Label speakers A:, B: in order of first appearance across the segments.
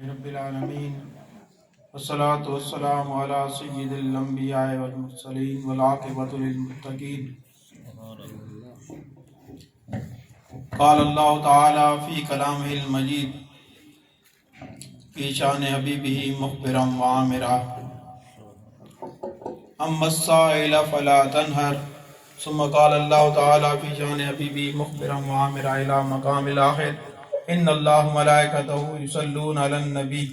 A: رب العالمین والصلاة والسلام علی سید الانبیاء والمرسلین والعاقبۃ للمتقین۔ قال اللہ تعالی فی کلامہ المجید فی شان حبیبہ مخبرا وعامرا اما السائل فلا تنہر ثم قال اللہ تعالی فی شان حبیبہ مخبرا وعامرا الی مقام الآخر ان اللہ ملائکتہ یصلون علی النبی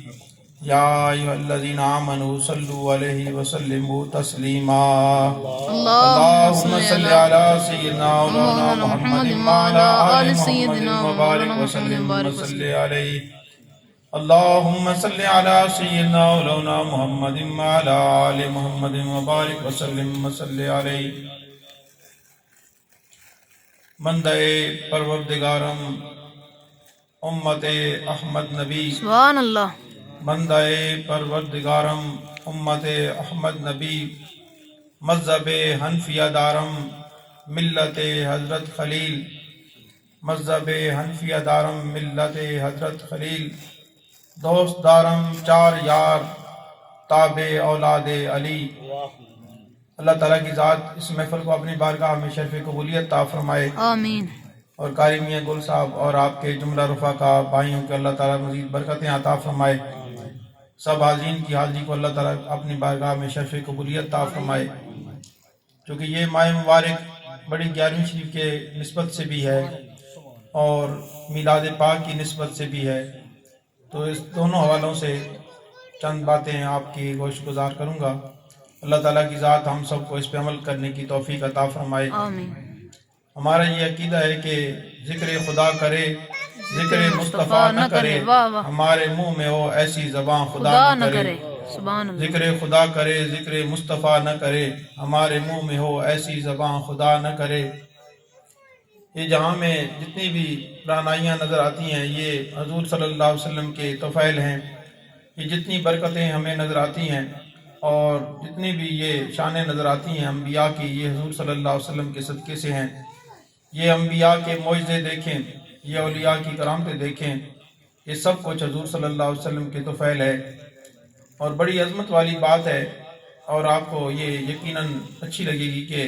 A: یا ایھا الذین آمنوا صلوا علیہ وسلموا تسلیما اللہم صل علی سیدنا مولانا محمد وعلی آل سیدنا وبارک وسلم وصلی علیہ اللہم صل علی سیدنا مولانا محمد وعلی آل محمد وبارک وسلم وصلی علیہ۔ بندے پروردگارم امت احمد نبی
B: سبحان اللہ۔
A: بندہ پروردگارم امت احمد نبی مذہب حنفیہ دارم ملت حضرت خلیل مذہب حنفیہ دارم ملت حضرت خلیل دوست دارم چار یار تابع اولاد علی۔ اللہ تعالیٰ کی ذات اس محفل کو اپنی بارگاہ میں شرف قبولیت عطا فرمائے،
B: آمین۔
A: اور قاری میاں گل صاحب اور آپ کے جملہ رفقا بھائیوں کے اللہ تعالیٰ مزید برکتیں عطا فرمائے، سب حاضرین کی حاضری کو اللہ تعالیٰ اپنی بارگاہ میں شرف قبولیت عطا فرمائے۔ چونکہ یہ ماہ مبارک بڑی 11ویں شریف کے نسبت سے بھی ہے اور میلاد پاک کی نسبت سے بھی ہے، تو اس دونوں حوالوں سے چند باتیں آپ کی گوش گزار کروں گا۔ اللہ تعالیٰ کی ذات ہم سب کو اس پہ عمل کرنے کی توفیق عطا فرمائے۔
B: آمین۔
A: ہمارا یہ عقیدہ ہے کہ ذکر خدا کرے ذکر مصطفیٰ نہ کرے، ہمارے منہ میں ہو ایسی زبان خدا نہ کرے۔
B: سبحان اللہ۔
A: ذکر خدا کرے ذکر مصطفیٰ نہ کرے، ہمارے منہ میں ہو ایسی زبان خدا نہ کرے۔ یہ جہاں میں جتنی بھی رعنائیاں نظر آتی ہیں یہ حضور صلی اللہ علیہ وسلم کے طفیل ہیں، یہ جتنی برکتیں ہمیں نظر آتی ہیں اور جتنی بھی یہ شانیں نظر آتی ہیں انبیاء کی، یہ حضور صلی اللہ علیہ وسلم کے صدقے سے ہیں۔ یہ انبیاء کے معجزے دیکھیں، یہ اولیاء کی کرامتیں دیکھیں، یہ سب کچھ حضور صلی اللہ علیہ وسلم کے طفیل ہے اور بڑی عظمت والی بات ہے، اور آپ کو یہ یقیناً اچھی لگے گی کہ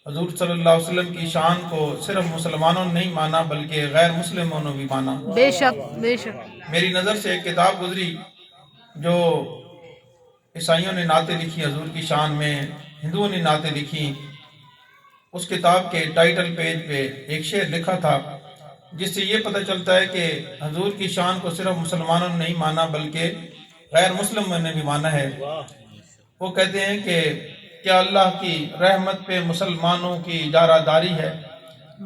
A: حضور صلی اللہ علیہ وسلم کی شان کو صرف مسلمانوں نے نہیں مانا بلکہ غیر مسلموں نے بھی مانا۔
B: بے شک بے شک۔
A: میری نظر سے ایک کتاب گزری جو عیسائیوں نے نعتیں لکھی حضور کی شان میں، ہندوؤں نے نعتیں لکھی۔ اس کتاب کے ٹائٹل پیج پہ ایک شعر لکھا تھا جس سے یہ پتہ چلتا ہے کہ حضور کی شان کو صرف مسلمانوں نے نہیں مانا بلکہ غیر مسلموں نے بھی مانا ہے۔ وہ کہتے ہیں کہ کیا اللہ کی رحمت پہ مسلمانوں کی اجارہ داری ہے،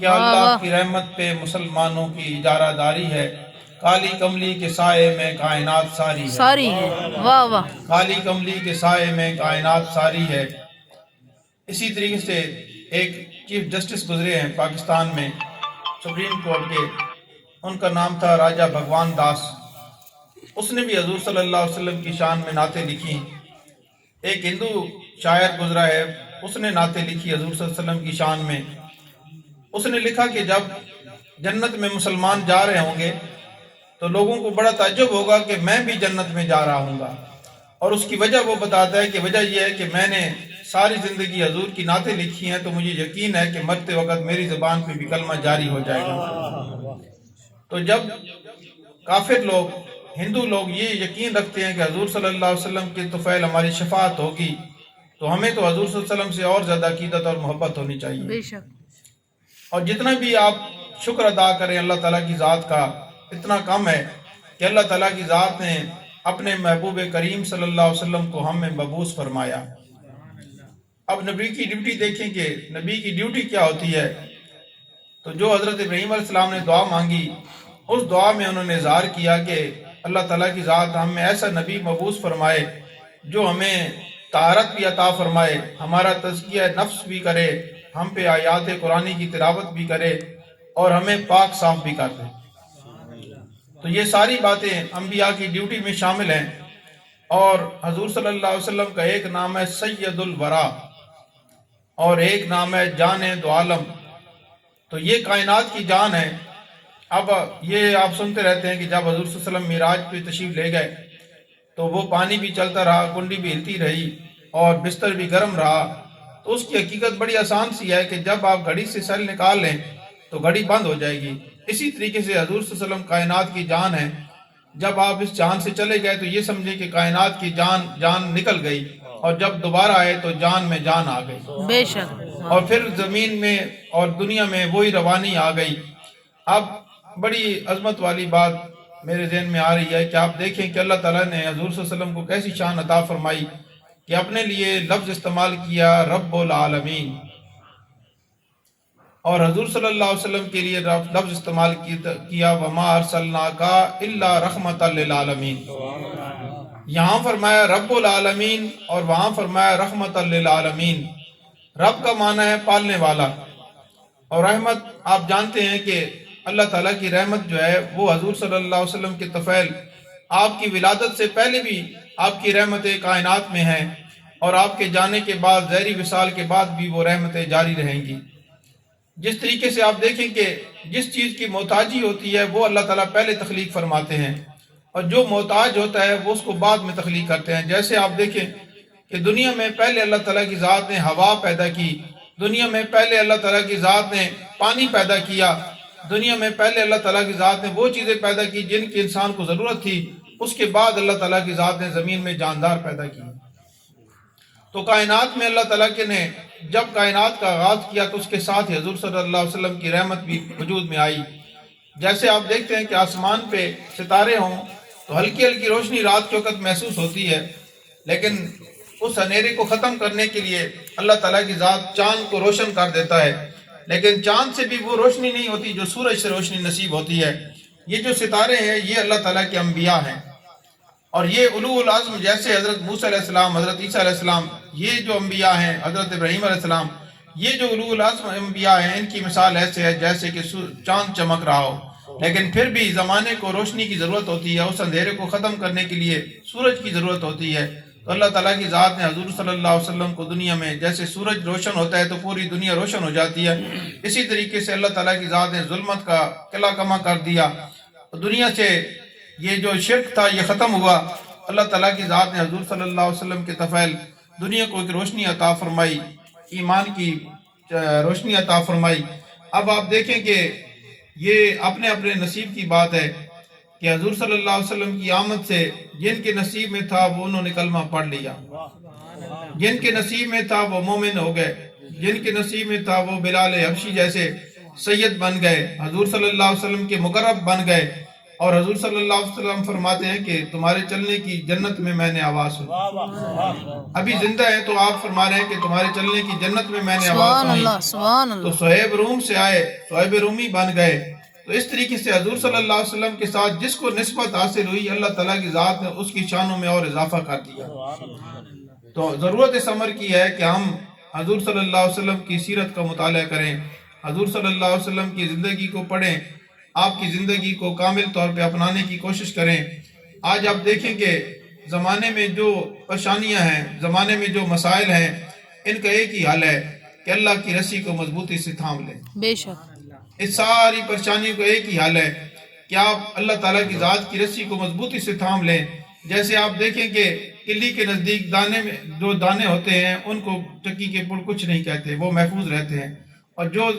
A: کیا اللہ کی رحمت پہ مسلمانوں کی اجارہ داری ہے، کالی کملی کے سائے میں کائنات ساری ہے۔
B: واہ واہ۔
A: کالی کملی کے سائے میں کائنات ساری ہے۔ اسی طریقے سے ایک چیف جسٹس گزرے ہیں پاکستان میں سپریم کورٹ کے، ان کا نام تھا راجہ بھگوان داس۔ اس نے بھی حضور صلی اللہ علیہ وسلم کی شان میں نعتیں لکھی۔ ایک ہندو شاعر گزرا ہے، اس نے نعتیں لکھی حضور صلی اللہ علیہ وسلم کی شان میں۔ اس نے لکھا کہ جب جنت میں مسلمان جا رہے ہوں گے تو لوگوں کو بڑا تعجب ہوگا کہ میں بھی جنت میں جا رہا ہوں گا، اور اس کی وجہ وہ بتاتا ہے کہ وجہ یہ ہے کہ میں نے ساری زندگی حضور کی نعتیں لکھی ہیں تو مجھے یقین ہے کہ مرتے وقت میری زبان پہ بھی کلمہ جاری ہو جائے گا۔ تو جب کافر لوگ، ہندو لوگ یہ یقین رکھتے ہیں کہ حضور صلی اللہ علیہ وسلم کے طفیل ہماری شفاعت ہوگی، تو ہمیں تو حضور صلی اللہ علیہ وسلم سے اور زیادہ عقیدت اور محبت ہونی چاہیے۔
B: بے شک۔
A: اور جتنا بھی آپ شکر ادا کریں اللہ تعالیٰ کی ذات کا اتنا کم ہے کہ اللہ تعالیٰ کی ذات نے اپنے محبوب کریم صلی اللہ علیہ وسلم کو ہم میں مبعوث فرمایا۔ اب نبی کی ڈیوٹی دیکھیں کہ نبی کی ڈیوٹی کیا ہوتی ہے۔ تو جو حضرت ابراہیم علیہ السلام نے دعا مانگی، اس دعا میں انہوں نے اظہار کیا کہ اللہ تعالیٰ کی ذات ہم میں ایسا نبی مبعوث فرمائے جو ہمیں طہارت بھی عطا فرمائے، ہمارا تزکیہ نفس بھی کرے، ہم پہ آیات قرآنی کی تلاوت بھی کرے اور ہمیں پاک صاف بھی کر دے۔ تو یہ ساری باتیں انبیاء کی ڈیوٹی میں شامل ہیں، اور حضور صلی اللہ علیہ وسلم کا ایک نام ہے سید الورا اور ایک نام ہے جان دو عالم۔ تو یہ کائنات کی جان ہے اب یہ آپ سنتے رہتے ہیں کہ جب حضور صلی اللہ علیہ وسلم معراج پہ تشریف لے گئے تو وہ پانی بھی چلتا رہا، کنڈی بھی ہلتی رہی اور بستر بھی گرم رہا. تو اس کی حقیقت بڑی آسان سی ہے کہ جب آپ گھڑی سے سیل نکال لیں تو گھڑی بند ہو جائے گی. اسی طریقے سے حضور صلی اللہ علیہ وسلم کائنات کی جان ہے. جب آپ اس جان سے چلے گئے تو یہ سمجھے کہ کائنات کی جان نکل گئی، اور جب دوبارہ آئے تو جان میں جان آ گئی،
B: بے شک.
A: اور پھر زمین میں اور دنیا میں وہی روانی آ گئی. اب بڑی عظمت والی بات میرے ذہن میں آ رہی ہے کہ آپ دیکھیں کہ اللہ تعالیٰ نے حضور صلی اللہ علیہ وسلم کو کیسی شان عطا فرمائی کہ اپنے لیے لفظ استعمال کیا رب العالمین، اور حضور صلی اللہ علیہ وسلم کے لیے لفظ استعمال کیا وما ارسلناک الا رحمۃ للعالمین. یہاں فرمایا رب العالمین اور وہاں فرمایا رحمۃ للعالمین. رب کا معنی ہے پالنے والا، اور رحمت آپ جانتے ہیں کہ اللہ تعالیٰ کی رحمت جو ہے وہ حضور صلی اللہ علیہ وسلم کے طفیل آپ کی ولادت سے پہلے بھی آپ کی رحمتیں کائنات میں ہیں، اور آپ کے جانے کے بعد ظہری وصال کے بعد بھی وہ رحمتیں جاری رہیں گی. جس طریقے سے آپ دیکھیں کہ جس چیز کی محتاجی ہوتی ہے وہ اللہ تعالیٰ پہلے تخلیق فرماتے ہیں، اور جو محتاج ہوتا ہے وہ اس کو بعد میں تخلیق کرتے ہیں. جیسے آپ دیکھیں کہ دنیا میں پہلے اللہ تعالیٰ کی ذات نے ہوا پیدا کی، دنیا میں پہلے اللہ تعالیٰ کی ذات نے پانی پیدا کیا، دنیا میں پہلے اللہ تعالیٰ کی ذات نے وہ چیزیں پیدا کی جن کی انسان کو ضرورت تھی. اس کے بعد اللہ تعالیٰ کی ذات نے زمین میں جاندار پیدا کی. تو کائنات میں اللہ تعالیٰ کے نے جب کائنات کا آغاز کیا تو اس کے ساتھ ہی حضور صلی اللہ علیہ وسلم کی رحمت بھی وجود میں آئی. جیسے آپ دیکھتے ہیں کہ آسمان پہ ستارے ہوں تو ہلکی ہلکی روشنی رات کے وقت محسوس ہوتی ہے، لیکن اس اندھیرے کو ختم کرنے کے لیے اللہ تعالیٰ کی ذات چاند کو روشن کر دیتا ہے، لیکن چاند سے بھی وہ روشنی نہیں ہوتی جو سورج سے روشنی نصیب ہوتی ہے. یہ جو ستارے ہیں یہ اللہ تعالیٰ کے انبیاء ہیں، اور یہ اولو العزم جیسے حضرت موسیٰ علیہ السلام، حضرت عیسیٰ علیہ السلام، یہ جو انبیاء ہیں، حضرت ابراہیم علیہ السلام، یہ جو اولو العزم انبیاء ہیں ان کی مثال ایسے ہے جیسے کہ چاند چمک رہا ہو. لیکن پھر بھی زمانے کو روشنی کی ضرورت ہوتی ہے، اس اندھیرے کو ختم کرنے کے لیے سورج کی ضرورت ہوتی ہے. تو اللہ تعالیٰ کی ذات نے حضور صلی اللہ علیہ وسلم کو دنیا میں جیسے سورج روشن ہوتا ہے تو پوری دنیا روشن ہو جاتی ہے، اسی طریقے سے اللہ تعالیٰ کی ذات نے ظلمت کا قلعہ کما کر دیا. دنیا سے یہ جو شرک تھا یہ ختم ہوا. اللہ تعالیٰ کی ذات نے حضور صلی اللہ علیہ وسلم کے طفیل دنیا کو ایک روشنی عطا فرمائی، ایمان کی روشنی عطا فرمائی. اب آپ دیکھیں کہ یہ اپنے اپنے نصیب کی بات ہے کہ حضور صلی اللہ علیہ وسلم کی آمد سے جن کے نصیب میں تھا وہ انہوں نے کلمہ پڑھ لیا، جن کے نصیب میں تھا وہ مومن ہو گئے، جن کے نصیب میں تھا وہ بلال حبشی جیسے سید بن گئے، حضور صلی اللہ علیہ وسلم کے مقرب بن گئے. اور حضور صلی اللہ علیہ وسلم فرماتے ہیں کہ تمہارے چلنے کی جنت میں میں نے آواز سنی. ابھی زندہ ہیں تو آپ فرما رہے ہیں کہ تمہارے چلنے کی جنت میں میں نے آواز سنی. تو صہیب روم سے آئے، صہیب رومی بن گئے. تو اس طریقے سے حضور صلی اللہ علیہ وسلم کے ساتھ جس کو نسبت حاصل ہوئی اللہ تعالیٰ کی ذات نے اس کی شانوں میں اور اضافہ کر دیا. تو ضرورت اس امر کی ہے کہ ہم حضور صلی اللہ علیہ وسلم کی سیرت کا مطالعہ کریں، حضور صلی اللہ علیہ وسلم کی زندگی کو پڑھیں، آپ کی زندگی کو کامل طور پہ اپنانے کی کوشش کریں. آج آپ دیکھیں کہ زمانے میں جو پریشانیاں ہیں، زمانے میں جو مسائل ہیں، ان کا ایک ہی حل ہے کہ اللہ کی رسی کو مضبوطی سے تھام لیں.
B: بے شک
A: اس ساری پریشانیوں کا ایک ہی حل ہے کہ آپ اللہ تعالیٰ کی ذات کی رسی کو مضبوطی سے تھام لیں. جیسے آپ دیکھیں کہ کلی کے نزدیک دانے میں جو دانے ہوتے ہیں ان کو چکی کے پڑ کچھ نہیں کہتے، وہ محفوظ رہتے ہیں، اور جو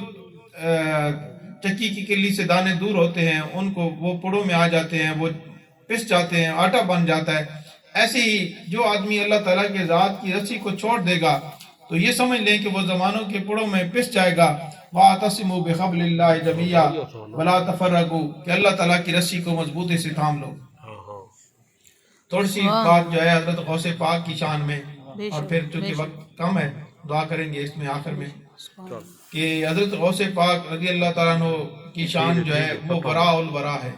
A: چکی کی کلی سے دانے دور ہوتے ہیں ان کو وہ پڑوں میں آ جاتے ہیں، وہ پس جاتے ہیں، آٹا بن جاتا ہے. ایسے ہی جو آدمی اللہ تعالیٰ کے ذات کی رسی کو چھوڑ دے گا تو یہ سمجھ لیں کہ وہ زمانوں کے پڑوں میں پس جائے گا. وَاعْتَصِمُوا بِحَبْلِ اللَّهِ جَمِيعًا وَلَا تَفَرَّقُوا، کہ اللہ تعالیٰ کی رسی کو مضبوطی سے تھام لو. تھوڑی سی بات جو ہے حضرت غوث پاک کی شان میں، اور پھر چونکہ وقت کم ہے دعا کریں گے اس میں آخر میں، کہ حضرت غوث پاک رضی اللہ تعالیٰ عنہ کی شان جو ہے وہ براء الورا ہے،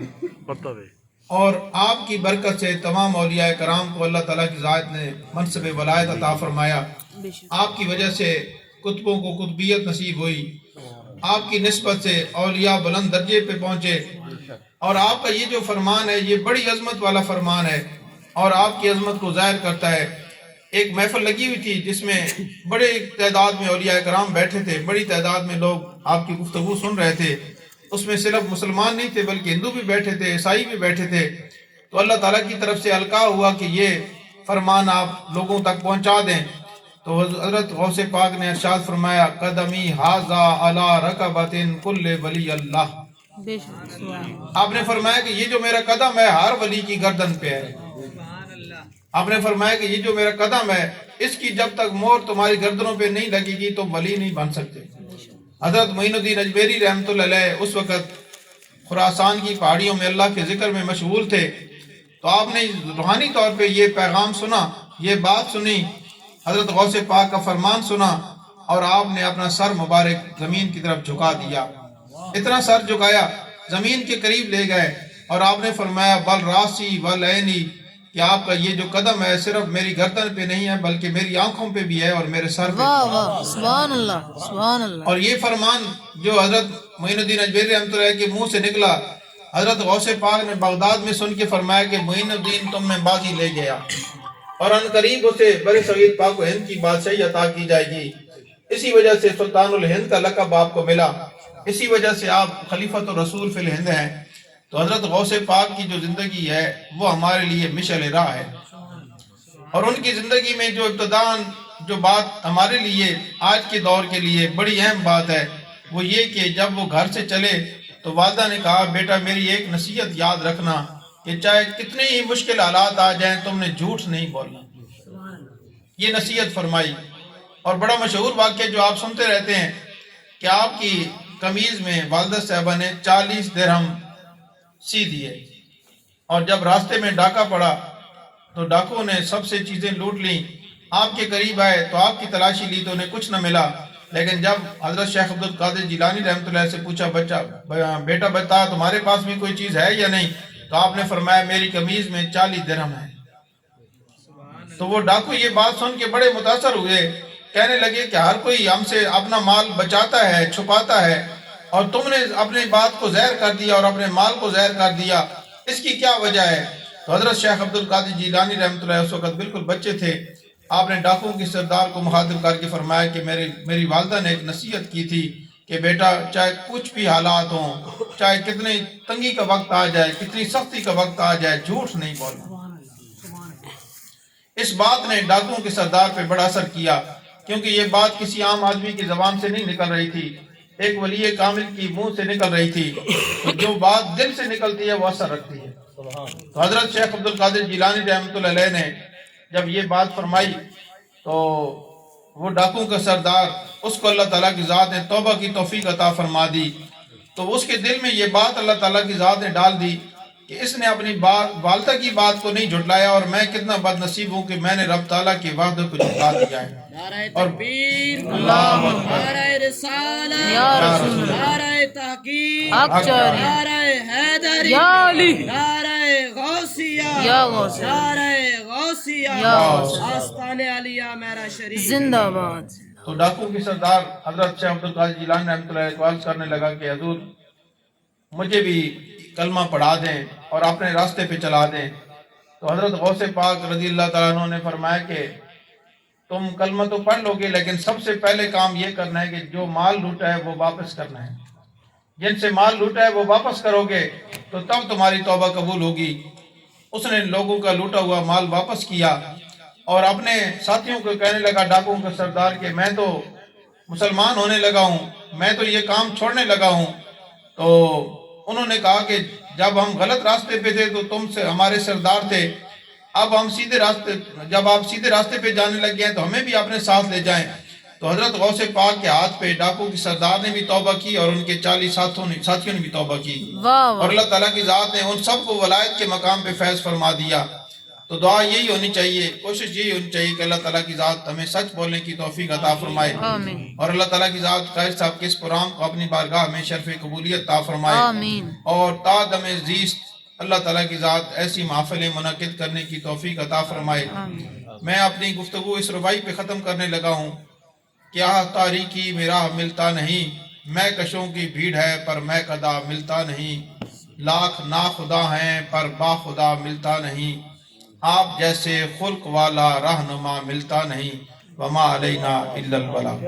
A: اور آپ کی برکت سے تمام اولیاء کرام کو اللہ تعالیٰ کی ذات نے منصب ولایت عطا فرمایا. آپ کی وجہ سے کتبوں کو قطبیت نصیب ہوئی، آپ کی نسبت سے اولیاء بلند درجے پہ پہنچے. اور آپ کا یہ جو فرمان ہے یہ بڑی عظمت والا فرمان ہے، اور آپ کی عظمت کو ظاہر کرتا ہے. ایک محفل لگی ہوئی تھی جس میں بڑے تعداد میں اولیاء کرام بیٹھے تھے، بڑی تعداد میں لوگ آپ کی گفتگو سن رہے تھے. اس میں صرف مسلمان نہیں تھے بلکہ ہندو بھی بیٹھے تھے، عیسائی بھی بیٹھے تھے، تو اللہ تعالیٰ کی طرف سے القاء ہوا کہ یہ فرمان آپ لوگوں تک پہنچا دیں۔ تو حضرت غوث پاک نے ارشاد فرمایا قدمی ھذا علی رکبۃ کل ولی اللہ،
B: بے شک سبحان اللہ
A: آپ نے فرمایا کہ یہ جو میرا قدم ہے ہر ولی کی گردن پہ ہے۔ آپ نے فرمایا کہ یہ جو میرا قدم ہے اس کی جب تک مہر تمہاری گردنوں پہ نہیں لگے گی تو ولی نہیں بن سکتے۔ حضرت معین الدین اجمیری رحمۃ اللہ علیہ اس وقت خراسان کی پہاڑیوں میں اللہ کے ذکر میں مشغول تھے، تو آپ نے روحانی طور پہ یہ پیغام سنا، یہ بات سنی، حضرت غوث پاک کا فرمان سنا، اور آپ نے اپنا سر مبارک زمین کی طرف جھکا دیا، اتنا سر جھکایا زمین کے قریب لے گئے، اور آپ نے فرمایا بل راسی ول عینی، کہ آپ کا یہ جو قدم ہے صرف میری گردن پہ نہیں ہے بلکہ میری آنکھوں پہ بھی ہے اور میرے سر پہ
B: واہ
A: بھی ہے۔
B: واہ سبحان اللہ سبحان اللہ
A: اور یہ فرمان جو حضرت معین الدین اجمیری رحمۃ اللہ کے منہ سے نکلا، حضرت غوث پاک نے بغداد میں سن کے فرمایا کہ معین الدین تم میں بازی لے گیا، اور ان قریب اسے بر صغیر پاک و ہند کی بادشاہی عطا کی جائے گی۔ اسی وجہ سے سلطان الہند کا لقب آپ کو ملا، اسی وجہ سے آپ خلیفۃ الرسول فی الہند ہیں۔ تو حضرت غوث پاک کی جو زندگی ہے وہ ہمارے لیے مشعل راہ ہے، اور ان کی زندگی میں جو ابتداً جو بات ہمارے لیے آج کے دور کے لیے بڑی اہم بات ہے وہ یہ کہ جب وہ گھر سے چلے تو والدہ نے کہا بیٹا میری ایک نصیحت یاد رکھنا کہ چاہے کتنے ہی مشکل حالات آ جائیں تم نے جھوٹ نہیں بولنا، یہ نصیحت فرمائی۔ اور بڑا مشہور واقعہ جو آپ سنتے رہتے ہیں کہ آپ کی قمیض میں والدہ صاحبہ نے 40 درہم سی دیے، اور جب راستے میں ڈاکہ پڑا تو ڈاکوں نے سب سے چیزیں لوٹ لیں، آپ کے قریب آئے تو آپ کی تلاشی لی تو انہیں کچھ نہ ملا، لیکن جب حضرت شیخ عبد القادر جیلانی رحمۃ اللہ سے پوچھا بیٹا بتا تمہارے پاس بھی کوئی چیز ہے یا نہیں، تو آپ نے فرمایا میری قمیض میں 40 درہم ہے۔ تو وہ ڈاکو یہ بات سن کے بڑے متاثر ہوئے، کہنے لگے کہ ہر کوئی ہم سے اپنا مال بچاتا ہے چھپاتا ہے، اور تم نے اپنی بات کو ظاہر کر دیا اور اپنے مال کو ظاہر کر دیا، اس کی کیا وجہ ہے؟ تو حضرت شیخ عبد القادر جیلانی رحمۃ اللہ اس وقت بالکل بچے تھے، آپ نے ڈاکوں کی سردار کو مخاطب کر کے فرمایا کہ میری والدہ نے ایک نصیحت کی تھی کہ بیٹا چاہے کچھ بھی حالات ہوں، چاہے کتنی تنگی کا وقت آ جائے، کتنی سختی کا وقت آ جائے، جھوٹ نہیں بولنا۔ اس بات نے ڈاکوں کے سردار پہ بڑا اثر کیا، کیونکہ یہ بات کسی عام آدمی کی زبان سے نہیں نکل رہی تھی، ایک ولی کامل کی منہ سے نکل رہی تھی، تو جو بات دل سے نکلتی ہے وہ اثر رکھتی ہے۔ تو حضرت شیخ عبد القادر جیلانی رحمۃ اللہ علیہ نے جب یہ بات فرمائی تو وہ ڈاکوں کا سردار، اس کو اللہ تعالیٰ کی ذات نے توبہ کی توفیق عطا فرما دی، تو اس کے دل میں یہ بات اللہ تعالیٰ کی ذات نے ڈال دی کہ اس نے اپنی والدہ کی بات کو نہیں جھٹلایا، اور میں کتنا بد نصیب ہوں کہ میں نے رب تعالیٰ کے وعدے کو جھٹلا دیا ہے۔
C: نعرہ
A: اور
C: تکبیر،
B: اللہ
C: نعرہ رسالہ،
B: یا رسول اللہ
C: نعرہ تحقیق،
B: حق جاری
C: نعرہ حیدری،
B: یا علی
C: نعرہ غوثیہ،
B: یا غوثیہ،
C: نعرہ غوثیہ،
B: یا غوثیہ،
C: آستان علیہ میرا شریف۔
B: زندہ باد۔
A: تو ڈاکوں کی سردار حضرت شیخ عبد القادر جیلانی رحمۃ اللہ علیہ عرض کرنے لگا کہ حضور مجھے بھی کلمہ پڑھا دیں اور اپنے راستے پہ چلا دیں۔ تو حضرت غوث پاک رضی اللہ تعالیٰ عنہ نے فرمایا کہ تم کلمہ تو پڑھ لو گے لیکن سب سے پہلے کام یہ کرنا ہے کہ جو مال لوٹا ہے وہ واپس کرنا ہے، جن سے مال لوٹا ہے وہ واپس کرو گے تو تب تمہاری توبہ قبول ہوگی۔ اس نے لوگوں کا لوٹا ہوا مال واپس کیا اور اپنے ساتھیوں کو کہنے لگا ڈاکوں کا سردار کہ میں تو مسلمان ہونے لگا ہوں، میں تو یہ کام چھوڑنے لگا ہوں۔ تو انہوں نے کہا کہ جب ہم غلط راستے پہ تھے تو تم سے ہمارے سردار تھے، اب ہم جب آپ سیدھے راستے پہ جانے لگ گئے ہیں تو ہمیں بھی اپنے ساتھ لے جائیں۔ تو حضرت غوث پاک کے ہاتھ پہ ڈاکوں کی سردار نے بھی توبہ کی اور ان کے 40 ساتھیوں نے بھی توبہ کی،
B: واہ
A: اور
B: واہ
A: اللہ تعالیٰ کی ذات نے ان سب کو ولایت کے مقام پہ فیض فرما دیا۔ تو دعا یہی ہونی چاہیے، کوشش یہی ہونی چاہیے کہ اللہ تعالیٰ کی ذات ہمیں سچ بولنے کی توفیق عطا فرمائے،
B: آمین
A: اور اللہ تعالیٰ کی ذات قائد صاحب کے اس پروگرام کو اپنی بارگاہ میں شرف قبولیت عطا فرمائے،
B: آمین
A: اور تا دم زیست اللہ تعالیٰ کی ذات ایسی محفلیں منعقد کرنے کی توفیق عطا فرمائے۔
B: آمین۔
A: میں اپنی گفتگو اس ربائی پہ ختم کرنے لگا ہوں۔ کیا تاریکی میں راہ ملتا نہیں، میں کشوں کی بھیڑ ہے پر میں قدا ملتا نہیں، لاکھ ناخدا ہیں پر با خدا ملتا نہیں، آپ جیسے خلق والا رہنما ملتا نہیں، وما علینا الا البلاغ۔